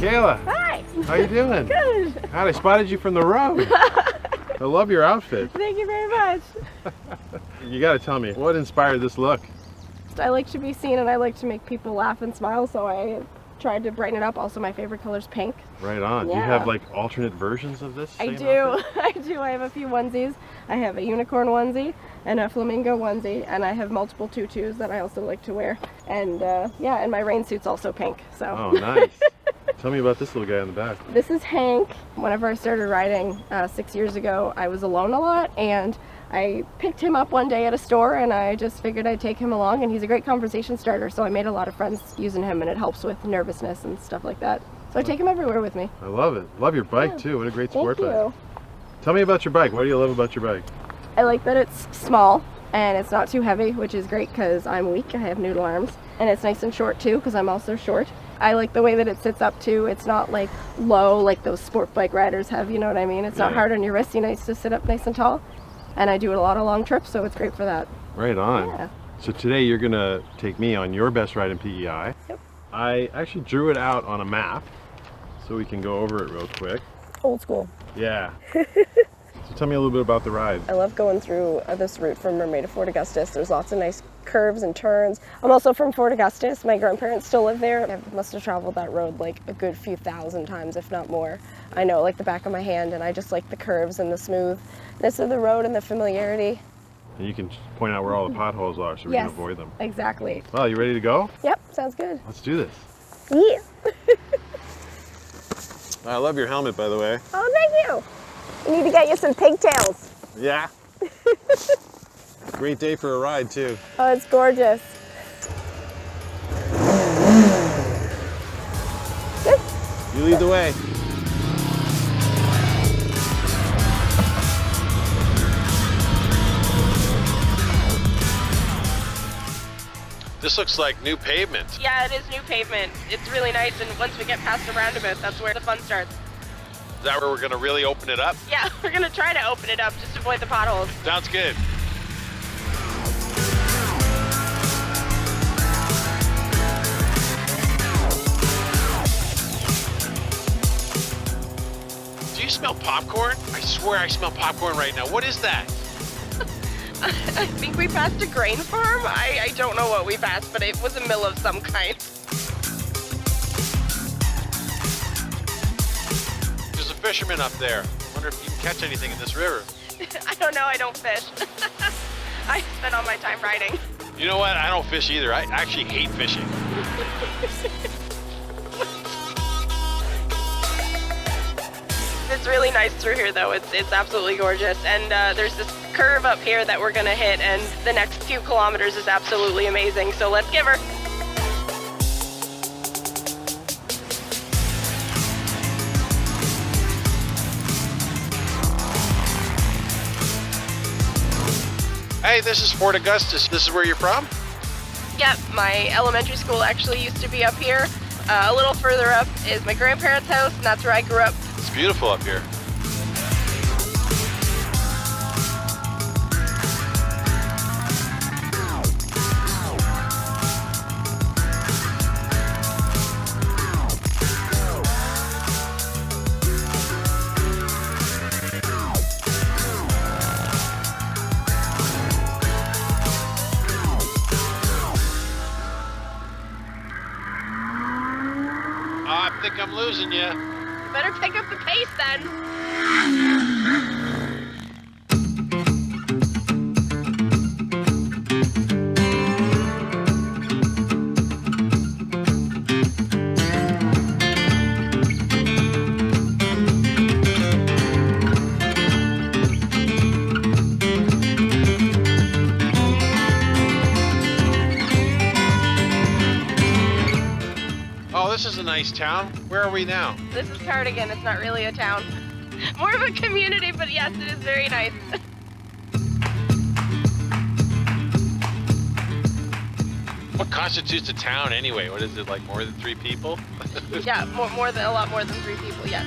Mikayla. Hi. How you doing? Good. God, I spotted you from the road. I love your outfit. Thank you very much. You gotta tell me, what inspired this look? I like to be seen and I like to make people laugh and smile, so I tried to brighten it up. Also, my favorite color is pink. Right on. Yeah. Do you have like alternate versions of this? I same do. outfit? I do. I have a few onesies. I have a unicorn onesie and a flamingo onesie, and I have multiple tutus that I also like to wear. And yeah, and my rain suit's also pink. So. Oh, nice. Tell me about this little guy in the back. This is Hank. Whenever I started riding 6 years ago, I was alone a lot, and I picked him up one day at a store, and I just figured I'd take him along, and he's a great conversation starter, so I made a lot of friends using him, and it helps with nervousness and stuff like that. So I take him everywhere with me. I love it. Love your bike too. What a great sport Thank bike. you. Tell me about your bike. What do you love about your bike? I like that it's small and it's not too heavy, which is great because I'm weak. I have noodle arms, and it's nice and short too because I'm also short. I like the way that it sits up too. It's not like low like those sport bike riders have, you know what I mean? It's not hard on your wrist. You nice to sit up nice and tall. And I do a lot of long trips, so it's great for that. Right on. Yeah. So today you're gonna take me on your best ride in PEI. Yep. I actually drew it out on a map so we can go over it real quick. Old school. Yeah. So tell me a little bit about the ride. I love going through this route from Mermaid to Fort Augustus. There's lots of nice curves and turns. I'm also from Fort Augustus. My grandparents still live there. I must have traveled that road like a good few thousand times, if not more. I know like the back of my hand, and I just like the curves and the smoothness of the road and the familiarity. And you can point out where all the potholes are so we can avoid them. Exactly. Well, you ready to go? Yep, sounds good. Let's do this. Yeah. I love your helmet, by the way. Oh, thank you. We need to get you some pigtails. Yeah. Great day for a ride, too. Oh, it's gorgeous. Good. You lead the way. This looks like new pavement. Yeah, it is new pavement. It's really nice, and once we get past the roundabout, that's where the fun starts. Is that where we're gonna really open it up? Yeah, we're gonna try to open it up, just to avoid the potholes. Sounds good. Do you smell popcorn? I swear I smell popcorn right now. What is that? I think we passed a grain farm. I don't know what we passed, but it was a mill of some kind. There's a fisherman up there. I wonder if you can catch anything in this river. I don't know, I don't fish. I spend all my time riding. You know what? I don't fish either. I actually hate fishing. It's really nice through here though. It's absolutely gorgeous. And there's this curve up here that we're gonna hit, and the next few kilometers is absolutely amazing. So let's give her. Hey, this is Fort Augustus. This is where you're from? Yep, my elementary school actually used to be up here. A little further up is my grandparents' house, and that's where I grew up. It's beautiful up here. I think I'm losing you. Better pick up the pace then. Oh, this is a nice town. Where are we now? This is Cardigan. It's not really a town. More of a community, but yes, it is very nice. What constitutes a town anyway? What is it, like more than 3 people? Yeah, a lot more than 3 people, yes.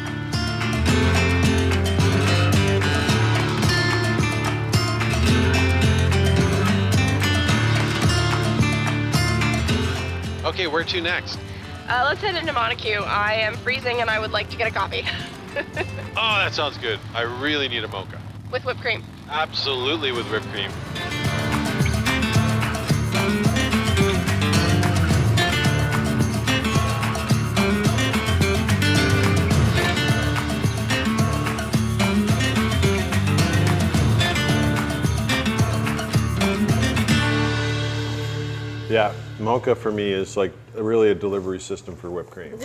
Okay, where to next? Let's head into Montague. I am freezing and I would like to get a coffee. Oh, that sounds good. I really need a mocha. With whipped cream. Absolutely with whipped cream. Yeah, mocha for me is like really a delivery system for whipped cream.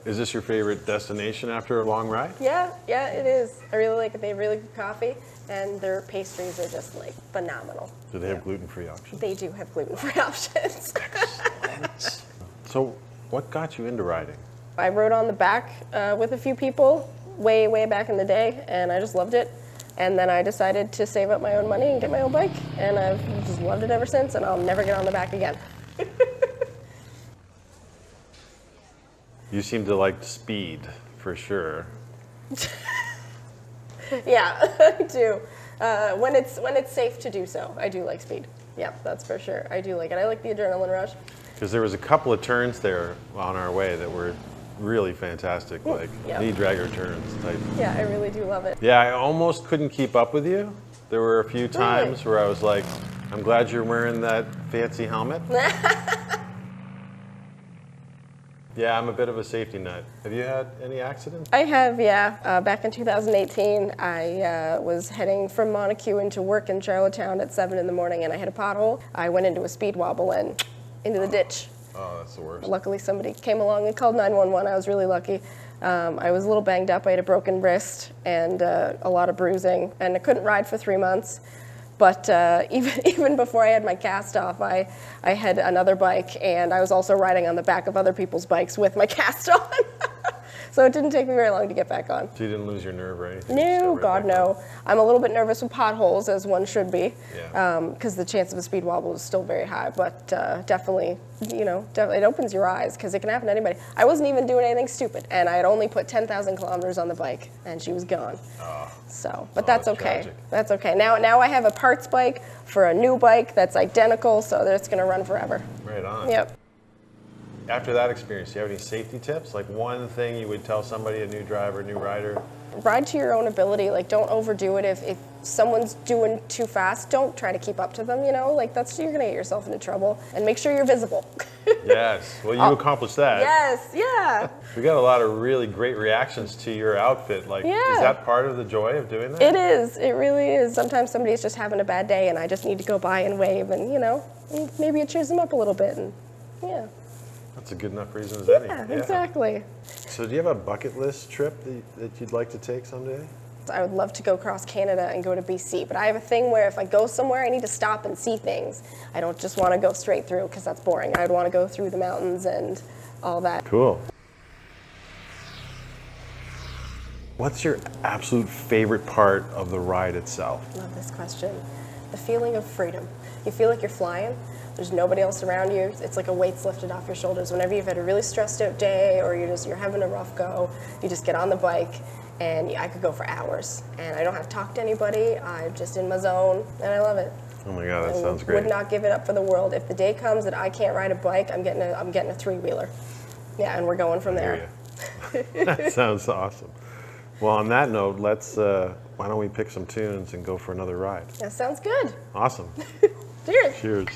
Is this your favorite destination after a long ride? Yeah, it is. I really like it. They have really good coffee, and their pastries are just like phenomenal. Do they have gluten-free options? They do have gluten-free options. Excellent. So, what got you into riding? I rode on the back with a few people way back in the day, and I just loved it. And then I decided to save up my own money and get my own bike, and I've just loved it ever since, and I'll never get on the back again. You seem to like speed, for sure. Yeah, I do. When it's safe to do so, I do like speed. Yeah, that's for sure. I do like it. I like the adrenaline rush. Because there was a couple of turns there on our way that were really fantastic, like Yep. knee dragger turns type. Yeah, I really do love it. Yeah, I almost couldn't keep up with you. There were a few times where I was like, I'm glad you're wearing that fancy helmet. Yeah, I'm a bit of a safety nut. Have you had any accidents? I have, yeah. Back in 2018, I was heading from Montague into work in Charlottetown at 7 in the morning, and I hit a pothole. I went into a speed wobble and into the ditch. Oh, that's the worst. Luckily, somebody came along and called 911. I was really lucky. I was a little banged up. I had a broken wrist and a lot of bruising, and I couldn't ride for 3 months. But even before I had my cast off, I had another bike, and I was also riding on the back of other people's bikes with my cast on. So it didn't take me very long to get back on. So you didn't lose your nerve or anything? No, God, no. I'm a little bit nervous with potholes, as one should be, Yeah. because the chance of a speed wobble is still very high. But definitely, it opens your eyes, because it can happen to anybody. I wasn't even doing anything stupid, and I had only put 10,000 kilometers on the bike, and she was gone. Oh. So, but that's that's okay. tragic. That's okay. Now I have a parts bike for a new bike that's identical, so that it's going to run forever. Right on. Yep. After that experience, do you have any safety tips? Like one thing you would tell somebody, a new driver, new rider? Ride to your own ability. Like, don't overdo it. If someone's doing too fast, don't try to keep up to them, Like, you're going to get yourself into trouble. And make sure you're visible. Yes. Well, you accomplished that. Yes, yeah. We got a lot of really great reactions to your outfit. Like, Yeah. is that part of the joy of doing that? It is. It really is. Sometimes somebody's just having a bad day, and I just need to go by and wave, and, maybe it cheers them up a little bit. And, yeah. That's a good enough reason as any. Yeah, exactly. So do you have a bucket list trip that you'd like to take someday? I would love to go across Canada and go to BC, but I have a thing where if I go somewhere, I need to stop and see things. I don't just want to go straight through because that's boring. I'd want to go through the mountains and all that. Cool. What's your absolute favorite part of the ride itself? Love this question. The feeling of freedom. You feel like you're flying. There's nobody else around you. It's like a weight's lifted off your shoulders. Whenever you've had a really stressed out day or you're having a rough go, you just get on the bike and I could go for hours. And I don't have to talk to anybody. I'm just in my zone and I love it. Oh my God, that I sounds great. would not give it up for the world. If the day comes that I can't ride a bike, I'm getting a three-wheeler. Yeah, and we're going from there. That sounds awesome. Well, on that note, why don't we pick some tunes and go for another ride? That sounds good. Awesome. Cheers. Cheers.